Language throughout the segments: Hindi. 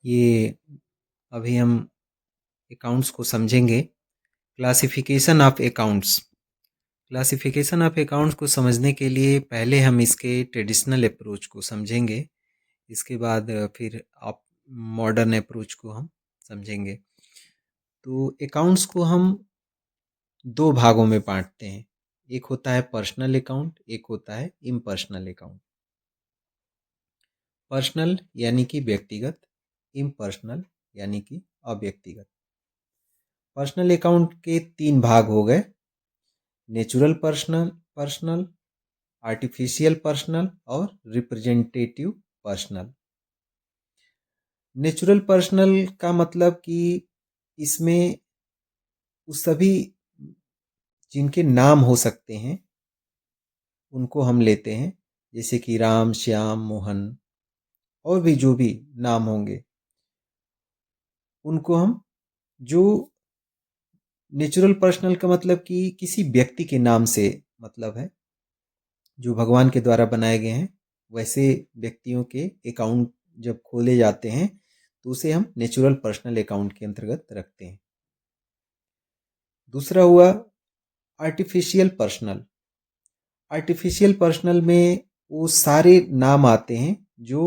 ये अभी हम अकाउंट्स को समझेंगे। Classification of accounts. Classification of accounts को समझने के लिए पहले हम इसके ट्रेडिशनल अप्रोच को समझेंगे। इसके बाद फिर आप मॉडर्न अप्रोच को हम समझेंगे। तो अकाउंट्स को हम दो भागों में बांटते हैं। एक होता है पर्सनल अकाउंट, एक होता है इम्पर्सनल अकाउंट। पर्सनल यानी कि व्यक्तिगत, इम्पर्सनल यानी कि अव्यक्तिगत। पर्सनल अकाउंट के तीन भाग हो गए: नेचुरल पर्सनल, आर्टिफिशियल पर्सनल और रिप्रेजेंटेटिव पर्सनल। नेचुरल पर्सनल का मतलब कि इसमें उस सभी जिनके नाम हो सकते हैं उनको हम लेते हैं, जैसे कि राम, श्याम, मोहन और भी जो भी नाम होंगे उनको हम, जो नेचुरल पर्सनल का मतलब कि किसी व्यक्ति के नाम से मतलब है, जो भगवान के द्वारा बनाए गए हैं, वैसे व्यक्तियों के अकाउंट जब खोले जाते हैं तो उसे हम नेचुरल पर्सनल अकाउंट के अंतर्गत रखते हैं। दूसरा हुआ आर्टिफिशियल पर्सनल। आर्टिफिशियल पर्सनल में वो सारे नाम आते हैं जो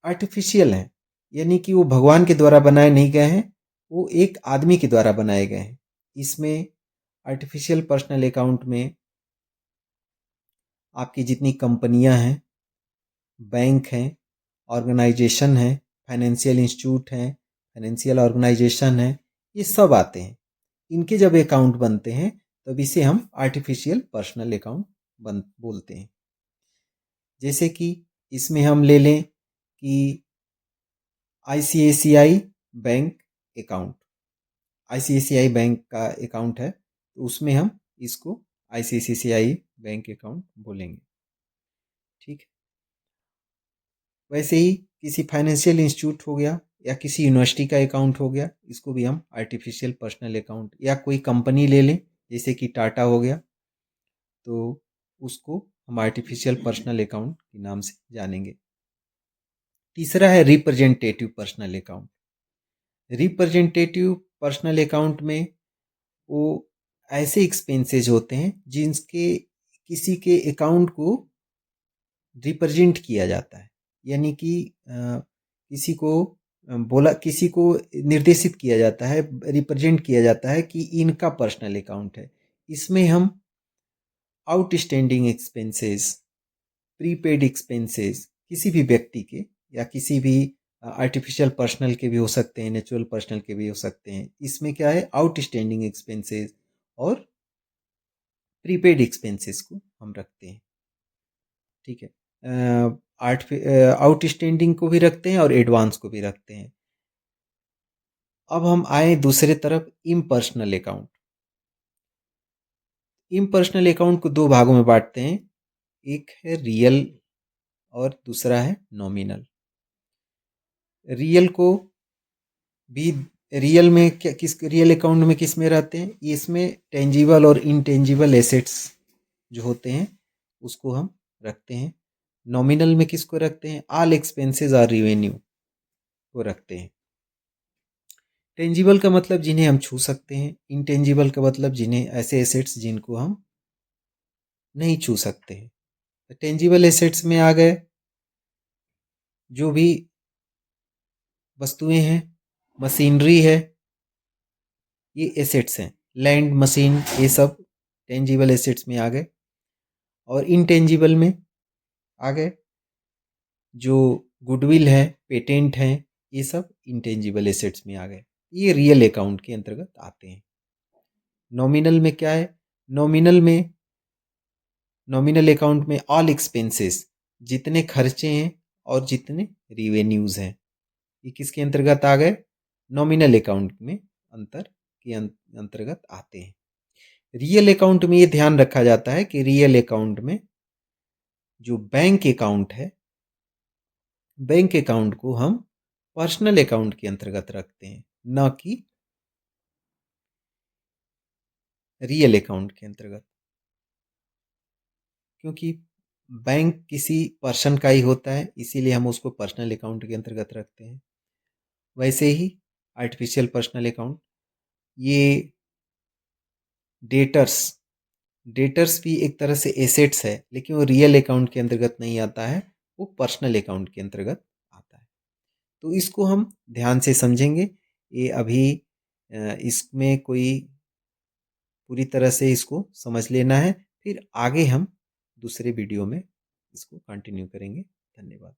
आर्टिफिशियल हैं, यानी कि वो भगवान के द्वारा बनाए नहीं गए हैं, वो एक आदमी के द्वारा बनाए गए हैं। इसमें आर्टिफिशियल पर्सनल अकाउंट में आपकी जितनी कंपनियां हैं, बैंक हैं, ऑर्गेनाइजेशन है, फाइनेंशियल इंस्टीट्यूट हैं, फाइनेंशियल ऑर्गेनाइजेशन है, ये सब आते हैं। इनके जब अकाउंट बनते हैं तब इसे हम आर्टिफिशियल पर्सनल अकाउंट बोलते हैं। जैसे कि इसमें हम ले लें कि ICICI bank account, ICICI bank का अकाउंट है तो उसमें हम इसको आईसीआईसीआई बैंक अकाउंट बोलेंगे। ठीक है। वैसे ही किसी फाइनेंशियल इंस्टीट्यूट हो गया या किसी यूनिवर्सिटी का अकाउंट हो गया, इसको भी हम आर्टिफिशियल पर्सनल अकाउंट, या कोई कंपनी ले लें जैसे कि टाटा हो गया तो उसको हम आर्टिफिशियल पर्सनल अकाउंट के नाम से जानेंगे। तीसरा है representative personal account. Representative personal account में वो ऐसे एक्सपेंसेस होते हैं जिनके किसी के अकाउंट को रिप्रेजेंट किया जाता है, यानी कि किसी को बोला, किसी को निर्देशित किया जाता है, रिप्रेजेंट किया जाता है कि इनका पर्सनल अकाउंट है। इसमें हम आउटस्टैंडिंग एक्सपेंसेस, प्रीपेड एक्सपेंसेस किसी भी व्यक्ति के या किसी भी आर्टिफिशियल पर्सनल के भी हो सकते हैं, नेचुरल पर्सनल के भी हो सकते हैं। इसमें क्या है, आउटस्टैंडिंग एक्सपेंसेस और प्रीपेड एक्सपेंसेस को हम रखते हैं। ठीक है। आउटस्टैंडिंग को भी रखते हैं और एडवांस को भी रखते हैं। अब हम आए दूसरे तरफ, इम्पर्सनल अकाउंट। इम्पर्सनल अकाउंट को दो भागों में बांटते हैं, एक है रियल और दूसरा है नॉमिनल। रियल को भी, रियल में क्या, किस रियल अकाउंट में किस में रहते हैं, इसमें टेंजिबल और इनटेंजिबल एसेट्स जो होते हैं उसको हम रखते हैं। नॉमिनल में किसको रखते हैं, ऑल एक्सपेंसेस और रिवेन्यू को रखते हैं। टेंजिबल का मतलब जिन्हें हम छू सकते हैं, इनटेंजिबल का मतलब जिन्हें, ऐसे एसेट्स जिनको हम नहीं छू सकते हैं। टेंजिबल एसेट्स में आ गए जो भी वस्तुएं हैं, मशीनरी है, ये एसेट्स हैं। लैंड, मशीन, ये सब टेंजिबल एसेट्स में आ गए। और इनटेंजिबल में आ गए जो गुडविल है, पेटेंट है, ये सब इंटेंजिबल एसेट्स में आ गए। ये रियल अकाउंट के अंतर्गत आते हैं। नॉमिनल में क्या है, नॉमिनल में, नॉमिनल अकाउंट में ऑल एक्सपेंसेस, जितने खर्चे हैं और जितने रिवेन्यूज हैं, ये किसके अंतर्गत आ गए, नॉमिनल अकाउंट में अंतर के अंतर्गत आते हैं। रियल अकाउंट में ये ध्यान रखा जाता है कि रियल अकाउंट में जो बैंक अकाउंट है, बैंक अकाउंट को हम पर्सनल अकाउंट के अंतर्गत रखते हैं, न कि रियल अकाउंट के अंतर्गत। क्योंकि बैंक किसी पर्सन का ही होता है, इसीलिए हम उसको पर्सनल अकाउंट के अंतर्गत रखते हैं। वैसे ही आर्टिफिशियल पर्सनल अकाउंट, ये डेटर्स डेटर्स भी एक तरह से एसेट्स है, लेकिन वो रियल अकाउंट के अंतर्गत नहीं आता है, वो पर्सनल अकाउंट के अंतर्गत आता है। तो इसको हम ध्यान से समझेंगे। ये अभी इसमें कोई पूरी तरह से इसको समझ लेना है, फिर आगे हम दूसरे वीडियो में इसको कंटिन्यू करेंगे। धन्यवाद।